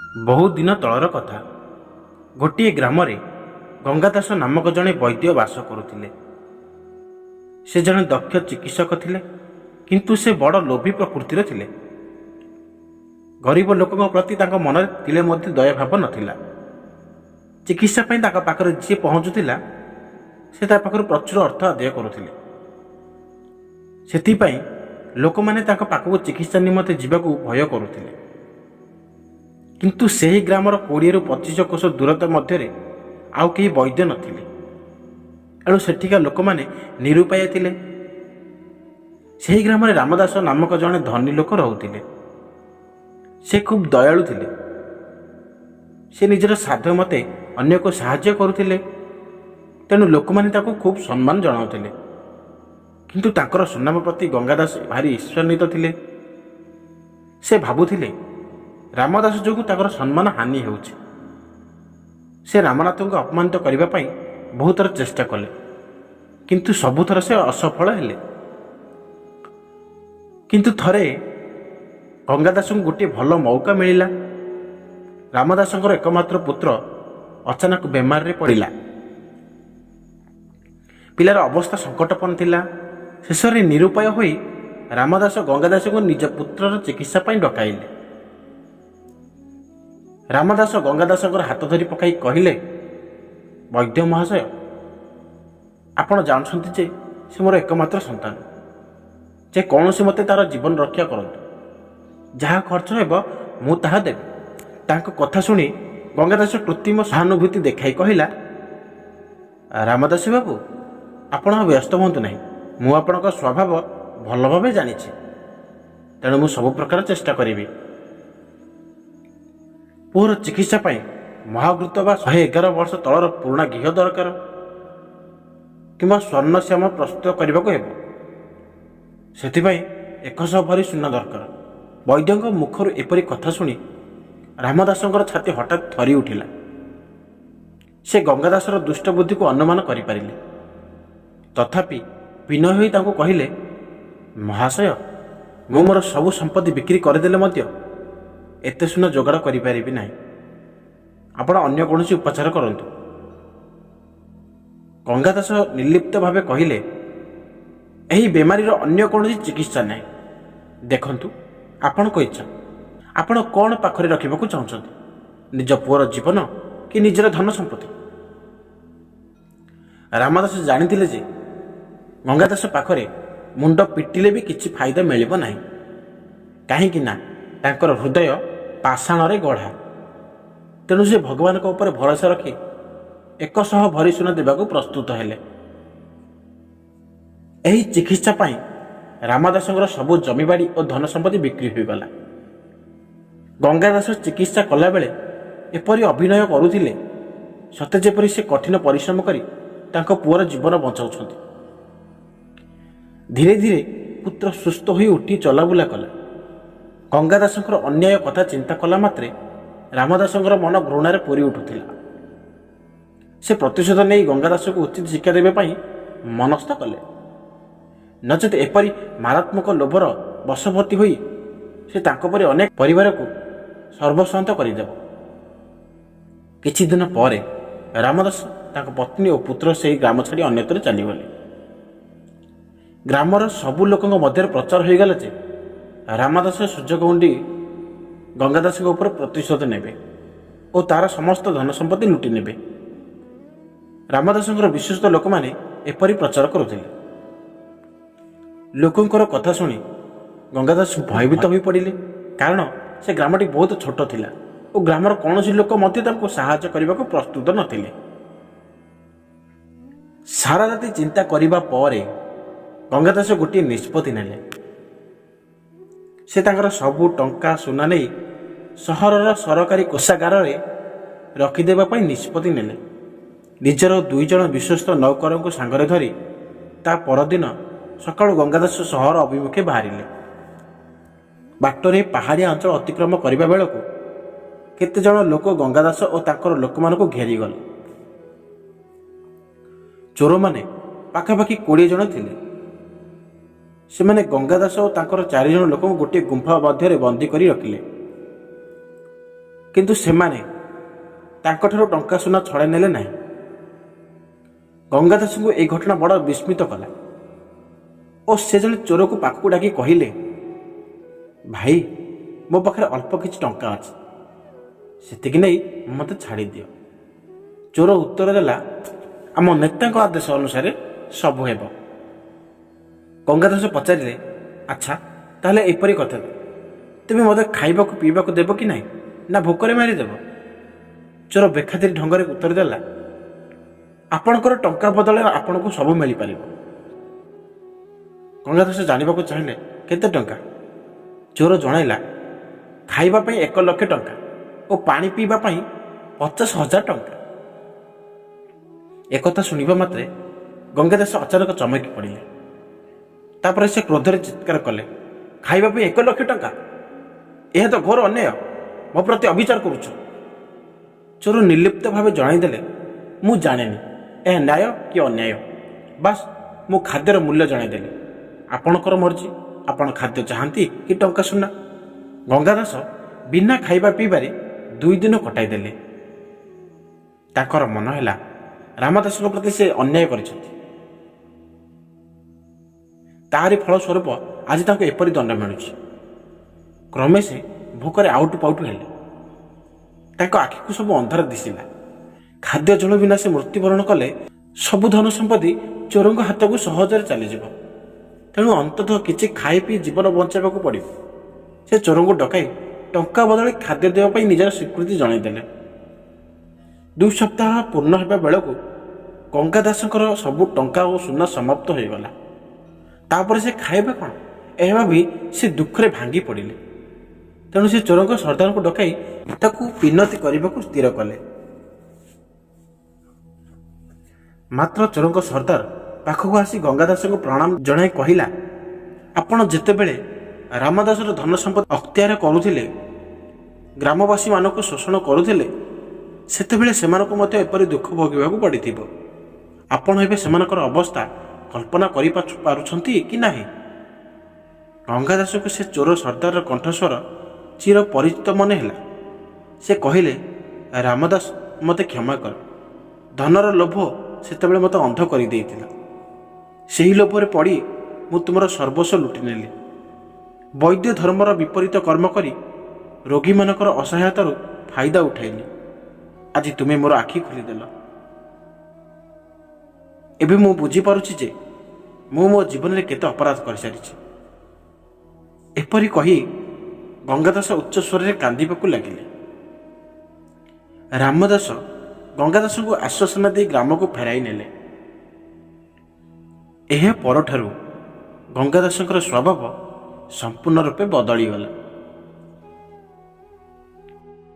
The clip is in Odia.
ବହୁ ଦିନ ତଳର କଥା। ଗୋଟିଏ ଗ୍ରାମରେ ଗଙ୍ଗାଦାସ ନାମକ ଜଣେ ବୈଦ୍ୟ ବାସ କରୁଥିଲେ। ସେ ଜଣେ ଦକ୍ଷ ଚିକିତ୍ସକ ଥିଲେ, କିନ୍ତୁ ସେ ବଡ଼ ଲୋଭୀ ପ୍ରକୃତିର ଥିଲେ। ଗରିବ ଲୋକଙ୍କ ପ୍ରତି ତାଙ୍କ ମନରେ ତିଳେ ମଧ୍ୟ ଦୟାଭାବ ନଥିଲା। ଚିକିତ୍ସା ପାଇଁ ତାଙ୍କ ପାଖରେ ଯିଏ ପହଞ୍ଚୁଥିଲା ସେ ତା ପାଖରୁ ପ୍ରଚୁର ଅର୍ଥ ଆଦାୟ କରୁଥିଲେ। ସେଥିପାଇଁ ଲୋକମାନେ ତାଙ୍କ ପାଖକୁ ଚିକିତ୍ସା ନିମନ୍ତେ ଯିବାକୁ ଭୟ କରୁଥିଲେ। କିନ୍ତୁ ସେହି ଗ୍ରାମର 20ରୁ 25 କୋଶ ଦୂରତା ମଧ୍ୟରେ ଆଉ କେହି ବୈଦ୍ୟ ନଥିଲେ। ଏଣୁ ସେଠିକା ଲୋକମାନେ ନିରୁପାୟ ଥିଲେ। ସେହି ଗ୍ରାମରେ ରାମଦାସ ନାମକ ଜଣେ ଧନୀ ଲୋକ ରହୁଥିଲେ। ସେ ଖୁବ୍ ଦୟାଳୁ ଥିଲେ। ସେ ନିଜର ସାଧ୍ୟ ମତେ ଅନ୍ୟକୁ ସାହାଯ୍ୟ କରୁଥିଲେ। ତେଣୁ ଲୋକମାନେ ତାକୁ ଖୁବ୍ ସମ୍ମାନ ଜଣାଉଥିଲେ। କିନ୍ତୁ ତାଙ୍କର ସୁନାମ ପ୍ରତି ଗଙ୍ଗାଦାସ ଭାରି ଈର୍ଷାନ୍ୱିତ ଥିଲେ। ସେ ଭାବୁଥିଲେ ରାମଦାସ ଯୋଗୁଁ ତାଙ୍କର ସମ୍ମାନ ହାନି ହେଉଛି। ସେ ରାମନାଥଙ୍କୁ ଅପମାନିତ କରିବା ପାଇଁ ବହୁତ ଥର ଚେଷ୍ଟା କଲେ, କିନ୍ତୁ ସବୁଥର ସେ ଅସଫଳ ହେଲେ। କିନ୍ତୁ ଥରେ ଗଙ୍ଗାଦାସଙ୍କୁ ଗୋଟିଏ ଭଲ ମୌକା ମିଳିଲା। ରାମଦାସଙ୍କର ଏକମାତ୍ର ପୁତ୍ର ଅଚାନକ ବେମାରରେ ପଡ଼ିଲା। ପିଲାର ଅବସ୍ଥା ସଙ୍କଟାପନ୍ନ ଥିଲା। ଶେଷରେ ନିରୁପାୟ ହୋଇ ରାମଦାସ ଗଙ୍ଗାଦାସଙ୍କୁ ନିଜ ପୁତ୍ରର ଚିକିତ୍ସା ପାଇଁ ଡକାଇଲେ। ରାମଦାସ ଗଙ୍ଗାଦାସଙ୍କର ହାତ ଧରି ପକାଇ କହିଲେ, ବୈଦ୍ୟ ମହାଶୟ, ଆପଣ ଜାଣୁଛନ୍ତି ଯେ ସେ ମୋର ଏକମାତ୍ର ସନ୍ତାନ। ଯେ କୌଣସି ମତେ ତାର ଜୀବନ ରକ୍ଷା କରନ୍ତୁ। ଯାହା ଖର୍ଚ୍ଚ ହେବ ମୁଁ ତାହା ଦେବି। ତାଙ୍କ କଥା ଶୁଣି ଗଙ୍ଗାଦାସ କୃତ୍ରିମ ସହାନୁଭୂତି ଦେଖାଇ କହିଲା, ରାମଦାସ ବାବୁ, ଆପଣ ବ୍ୟସ୍ତ ହୁଅନ୍ତୁ ନାହିଁ। ମୁଁ ଆପଣଙ୍କ ସ୍ୱଭାବ ଭଲ ଭାବେ ଜାଣିଛି। ତେଣୁ ମୁଁ ସବୁ ପ୍ରକାର ଚେଷ୍ଟା କରିବି। ପୁଅର ଚିକିତ୍ସା ପାଇଁ ମହାଘୃତ ବା 111 ବର୍ଷ ତଳର ପୁରୁଣା ଘିଅ ଦରକାର, କିମ୍ବା ସ୍ୱର୍ଣ୍ଣଶ୍ୟାମ ପ୍ରସ୍ତୁତ କରିବାକୁ ହେବ। ସେଥିପାଇଁ 100 ଭରି ସୁନା ଦରକାର। ବୈଦ୍ୟଙ୍କ ମୁଖରୁ ଏପରି କଥା ଶୁଣି ରାମଦାସଙ୍କର ଛାତି ହଠାତ୍ ଥରି ଉଠିଲା। ସେ ଗଙ୍ଗାଦାସର ଦୁଷ୍ଟ ବୁଦ୍ଧିକୁ ଅନୁମାନ କରିପାରିଲେ। ତଥାପି ବିନୟ ହୋଇ ତାଙ୍କୁ କହିଲେ, ମହାଶୟ, ମୁଁ ମୋର ସବୁ ସମ୍ପତ୍ତି ବିକ୍ରି କରିଦେଲେ ମଧ୍ୟ ଏତେ ସୁନା ଯୋଗାଡ଼ କରିପାରିବି ନାହିଁ। ଆପଣ ଅନ୍ୟ କୌଣସି ଉପଚାର କରନ୍ତୁ। ଗଙ୍ଗାଦାସ ନିର୍ଲିପ୍ତ ଭାବେ କହିଲେ, ଏହି ବେମାରୀର ଅନ୍ୟ କୌଣସି ଚିକିତ୍ସା ନାହିଁ। ଦେଖନ୍ତୁ, ଆପଣଙ୍କ ଇଚ୍ଛା। ଆପଣ କ'ଣ ପାଖରେ ରଖିବାକୁ ଚାହୁଁଛନ୍ତି? ନିଜ ପୁଅର ଜୀବନ କି ନିଜର ଧନ ସମ୍ପତ୍ତି? ରାମଦାସ ଜାଣିଥିଲେ ଯେ ଗଙ୍ଗାଦାସ ପାଖରେ ମୁଣ୍ଡ ପିଟିଲେ ବି କିଛି ଫାଇଦା ମିଳିବ ନାହିଁ। କାହିଁକି ନା ତାଙ୍କର ହୃଦୟ ପାଷାଣରେ ଗଢ଼ା। ତେଣୁ ସେ ଭଗବାନଙ୍କ ଉପରେ ଭରସା ରଖି 100 ଭରି ସୁନା ଦେବାକୁ ପ୍ରସ୍ତୁତ ହେଲେ। ଏହି ଚିକିତ୍ସା ପାଇଁ ରାମଦାସଙ୍କର ସବୁ ଜମିବାଡ଼ି ଓ ଧନ ସମ୍ପତ୍ତି ବିକ୍ରି ହୋଇଗଲା। ଗଙ୍ଗାଦାସ ଚିକିତ୍ସା କଲାବେଳେ ଏପରି ଅଭିନୟ କରୁଥିଲେ ସତେ ଯେପରି ସେ କଠିନ ପରିଶ୍ରମ କରି ତାଙ୍କ ପୁଅର ଜୀବନ ବଞ୍ଚାଉଛନ୍ତି। ଧୀରେ ଧୀରେ ପୁତ୍ର ସୁସ୍ଥ ହୋଇ ଉଠି ଚଲାବୁଲା କଲା। ଗଙ୍ଗାଦାସଙ୍କର ଅନ୍ୟାୟ କଥା ଚିନ୍ତା କଲା ମାତ୍ରେ ରାମଦାସଙ୍କର ମନ ଘୃଣାରେ ପୂରି ଉଠୁଥିଲା। ସେ ପ୍ରତିଶୋଧ ନେଇ ଗଙ୍ଗାଦାସକୁ ଉଚିତ ଶିକ୍ଷା ଦେବା ପାଇଁ ମନସ୍ଥ କଲେ। ନଚେତ ଏପରି ମାରାତ୍ମକ ଲୋଭର ବଶବର୍ତ୍ତୀ ହୋଇ ସେ ତାଙ୍କ ପରି ଅନେକ ପରିବାରକୁ ସର୍ବସ୍ୱାନ୍ତ କରିଦେବ। କିଛି ଦିନ ପରେ ରାମଦାସ, ତାଙ୍କ ପତ୍ନୀ ଓ ପୁତ୍ର ସେହି ଗ୍ରାମ ଛାଡ଼ି ଅନ୍ୟତ୍ର ଚାଲିଗଲେ। ଗ୍ରାମର ସବୁ ଲୋକଙ୍କ ମଧ୍ୟରେ ପ୍ରଚାର ହୋଇଗଲା ଯେ ରାମଦାସ ସୁଯୋଗ ଉଣ୍ଡି ଗଙ୍ଗାଦାସଙ୍କ ଉପରେ ପ୍ରତିଶୋଧ ନେବେ ଓ ତାର ସମସ୍ତ ଧନ ସମ୍ପତ୍ତି ଲୁଟି ନେବେ। ରାମଦାସଙ୍କର ବିଶ୍ୱସ୍ତ ଲୋକମାନେ ଏପରି ପ୍ରଚାର କରୁଥିଲେ। ଲୋକଙ୍କର କଥା ଶୁଣି ଗଙ୍ଗାଦାସ ଭୟଭୀତ ହୋଇ ପଡ଼ିଲେ। କାରଣ ସେ ଗ୍ରାମଟି ବହୁତ ଛୋଟ ଥିଲା ଓ ଗ୍ରାମର କୌଣସି ଲୋକ ମଧ୍ୟ ତାଙ୍କୁ ସାହାଯ୍ୟ କରିବାକୁ ପ୍ରସ୍ତୁତ ନଥିଲେ। ସାରା ରାତି ଚିନ୍ତା କରିବା ପରେ ଗଙ୍ଗାଦାସ ଗୋଟିଏ ନିଷ୍ପତ୍ତି ନେଲେ। ସେ ତାଙ୍କର ସବୁ ଟଙ୍କା ସୁନା ନେଇ ସହରର ସରକାରୀ କୋଷାଗାରରେ ରଖିଦେବା ପାଇଁ ନିଷ୍ପତ୍ତି ନେଲେ। ନିଜର 2 ଜଣ ବିଶ୍ୱସ୍ତ ନୌକରଙ୍କୁ ସାଙ୍ଗରେ ଧରି ତା ପରଦିନ ସକାଳୁ ଗଙ୍ଗାଦାସ ସହର ଅଭିମୁଖେ ବାହାରିଲେ। ବାଟରେ ପାହାଡ଼ିଆ ଅଞ୍ଚଳ ଅତିକ୍ରମ କରିବା ବେଳକୁ କେତେଜଣ ଲୋକ ଗଙ୍ଗାଦାସ ଓ ତାଙ୍କର ଲୋକମାନଙ୍କୁ ଘେରିଗଲେ। ଚୋରମାନେ ପାଖାପାଖି 20 ଜଣ ଥିଲେ। ସେମାନେ ଗଙ୍ଗାଦାସ ଓ ତାଙ୍କର 4 ଜଣ ଲୋକଙ୍କୁ ଗୋଟିଏ ଗୁମ୍ଫା ମଧ୍ୟରେ ବନ୍ଦୀ କରି ରଖିଲେ। କିନ୍ତୁ ସେମାନେ ତାଙ୍କଠାରୁ ଟଙ୍କା ସୁନା ଛଡ଼ାଇ ନେଲେ ନାହିଁ। ଗଙ୍ଗାଦାସଙ୍କୁ ଏହି ଘଟଣା ବଡ଼ ବିସ୍ମିତ କଲା ଓ ସେ ଜଣେ ଚୋରକୁ ପାଖକୁ ଡାକି କହିଲେ, ଭାଇ, ମୋ ପାଖରେ ଅଳ୍ପ କିଛି ଟଙ୍କା ଅଛି, ସେତିକି ନେଇ ମୋତେ ଛାଡ଼ିଦିଅ। ଚୋର ଉତ୍ତର ଦେଲା, ଆମ ନେତାଙ୍କ ଆଦେଶ ଅନୁସାରେ ସବୁ ହେବ। ଗଙ୍ଗାଦାସ ପଚାରିଲେ, ଆଚ୍ଛା, ତାହେଲେ ଏପରି କଥା, ତେବେ ମୋତେ ଖାଇବାକୁ ପିଇବାକୁ ଦେବ କି ନାହିଁ, ନା ଭୋକରେ ମାରିଦେବ? ଚୋର ବେଖାତିର ଢଙ୍ଗରେ ଉତ୍ତର ଦେଲା, ଆପଣଙ୍କର ଟଙ୍କା ବଦଳରେ ଆପଣଙ୍କୁ ସବୁ ମିଳିପାରିବ। ଗଙ୍ଗାଦାସ ଜାଣିବାକୁ ଚାହିଁଲେ, କେତେ ଟଙ୍କା? ଚୋର ଜଣାଇଲା, ଖାଇବା ପାଇଁ 1,00,000 ଟଙ୍କା ଓ ପାଣି ପିଇବା ପାଇଁ 50,000 ଟଙ୍କା। ଏକଥା ଶୁଣିବା ମାତ୍ରେ ଗଙ୍ଗାଦାସ ଅଚାନକ ଚମକି ପଡ଼ିଲେ। ତାପରେ ସେ କ୍ରୋଧରେ ଚିତ୍କାର କଲେ, ଖାଇବା ପାଇଁ 1,00,000 ଟଙ୍କା? ଏହା ତ ଘୋର ଅନ୍ୟାୟ, ମୋ ପ୍ରତି ଅବିଚାର କରୁଛ। ଚୋର ନିର୍ଲିପ୍ତ ଭାବେ ଜଣାଇଦେଲେ, ମୁଁ ଜାଣେନି ଏହା ନ୍ୟାୟ କି ଅନ୍ୟାୟ, ବାସ୍ ମୁଁ ଖାଦ୍ୟର ମୂଲ୍ୟ ଜଣାଇଦେଲି। ଆପଣଙ୍କର ମର୍ଜି, ଆପଣ ଖାଦ୍ୟ ଚାହାନ୍ତି କି ଟଙ୍କା ସୁନା? ଗଙ୍ଗାଦାସ ବିନା ଖାଇବା ପିଇବାରେ 2 ଦିନ କଟାଇଦେଲେ। ତାଙ୍କର ମନ ହେଲା ରାମଦାସଙ୍କ ପ୍ରତି ସେ ଅନ୍ୟାୟ କରିଛନ୍ତି। ତାହାରି ଫଳସ୍ୱରୂପ ଆଜି ତାଙ୍କୁ ଏପରି ଦଣ୍ଡ ମିଳୁଛି। କ୍ରମେ ସେ ଭୋକରେ ଆଉଟୁ ପାଉଟୁ ହେଲେ। ତାଙ୍କ ଆଖିକୁ ସବୁ ଅନ୍ଧାର ଦିଶିଲା। ଖାଦ୍ୟ ଜଳ ବିନା ସେ ମୃତ୍ୟୁବରଣ କଲେ ସବୁ ଧନ ସମ୍ପତ୍ତି ଚୋରଙ୍କ ହାତକୁ ସହଜରେ ଚାଲିଯିବ। ତେଣୁ ଅନ୍ତତଃ କିଛି ଖାଇ ପିଇ ଜୀବନ ବଞ୍ଚାଇବାକୁ ପଡ଼ିବ। ସେ ଚୋରଙ୍କୁ ଡକାଇ ଟଙ୍କା ବଦଳରେ ଖାଦ୍ୟ ଦେବା ପାଇଁ ନିଜର ସ୍ୱୀକୃତି ଜଣାଇଦେଲେ। 2 ସପ୍ତାହ ପୂର୍ଣ୍ଣ ହେବା ବେଳକୁ ଗଙ୍ଗାଦାସଙ୍କର ସବୁ ଟଙ୍କା ଓ ସୁନା ସମାପ୍ତ ହୋଇଗଲା। ତାପରେ ସେ ଖାଇବେ କ'ଣ, ଏହା ଭାବି ସେ ଦୁଃଖରେ ଭାଙ୍ଗି ପଡ଼ିଲେ। ତେଣୁ ସେ ଚୋରଙ୍କ ସର୍ଦ୍ଦାରଙ୍କୁ ଡକାଇ ତାକୁ ବିନତି କରିବାକୁ ସ୍ଥିର କଲେ। ମାତ୍ର ଚୋରଙ୍କ ସର୍ଦ୍ଦାର ପାଖକୁ ଆସି ଗଙ୍ଗାଦାସଙ୍କୁ ପ୍ରଣାମ ଜଣାଇ କହିଲା, ଆପଣ ଯେତେବେଳେ ରାମଦାସର ଧନ ସମ୍ପତ୍ତି ଅକ୍ତିଆର କରୁଥିଲେ, ଗ୍ରାମବାସୀମାନଙ୍କୁ ଶୋଷଣ କରୁଥିଲେ, ସେତେବେଳେ ସେମାନଙ୍କୁ ମଧ୍ୟ ଏପରି ଦୁଃଖ ଭୋଗିବାକୁ ପଡ଼ିଥିବ। ଆପଣ ଏବେ ସେମାନଙ୍କର ଅବସ୍ଥା କଳ୍ପନା କରିପାରୁଛନ୍ତି କି ନାହିଁ? ଗଙ୍ଗାଦାସକୁ ସେ ଚୋର ସର୍ଦ୍ଦାରର କଣ୍ଠସ୍ୱର ଚିର ପରିଚିତ ମନେ ହେଲା। ସେ କହିଲେ, ରାମଦାସ, ମୋତେ କ୍ଷମା କର। ଧନର ଲୋଭ ସେତେବେଳେ ମୋତେ ଅନ୍ଧ କରିଦେଇଥିଲା। ସେହି ଲୋଭରେ ପଡ଼ି ମୁଁ ତୁମର ସର୍ବସ୍ୱ ଲୁଟି ନେଲି। ବୈଦ୍ୟ ଧର୍ମର ବିପରୀତ କର୍ମ କରି ରୋଗୀମାନଙ୍କର ଅସହାୟତାରୁ ଫାଇଦା ଉଠାଇଲି। ଆଜି ତୁମେ ମୋର ଆଖି ଖୋଲିଦେଲ। ଏବେ ମୁଁ ବୁଝିପାରୁଛି ଯେ ମୁଁ ମୋ ଜୀବନରେ କେତେ ଅପରାଧ କରିସାରିଛି। ଏପରି କହି ଗଙ୍ଗାଦାସ ଉଚ୍ଚ ସ୍ୱରରେ କାନ୍ଦିବାକୁ ଲାଗିଲେ। ରାମଦାସ ଗଙ୍ଗାଦାସଙ୍କୁ ଆଶ୍ୱାସନା ଦେଇ ଗ୍ରାମକୁ ଫେରାଇ ନେଲେ। ଏହା ପରଠାରୁ ଗଙ୍ଗାଦାସଙ୍କର ସ୍ୱଭାବ ସମ୍ପୂର୍ଣ୍ଣ ରୂପେ ବଦଳିଗଲା।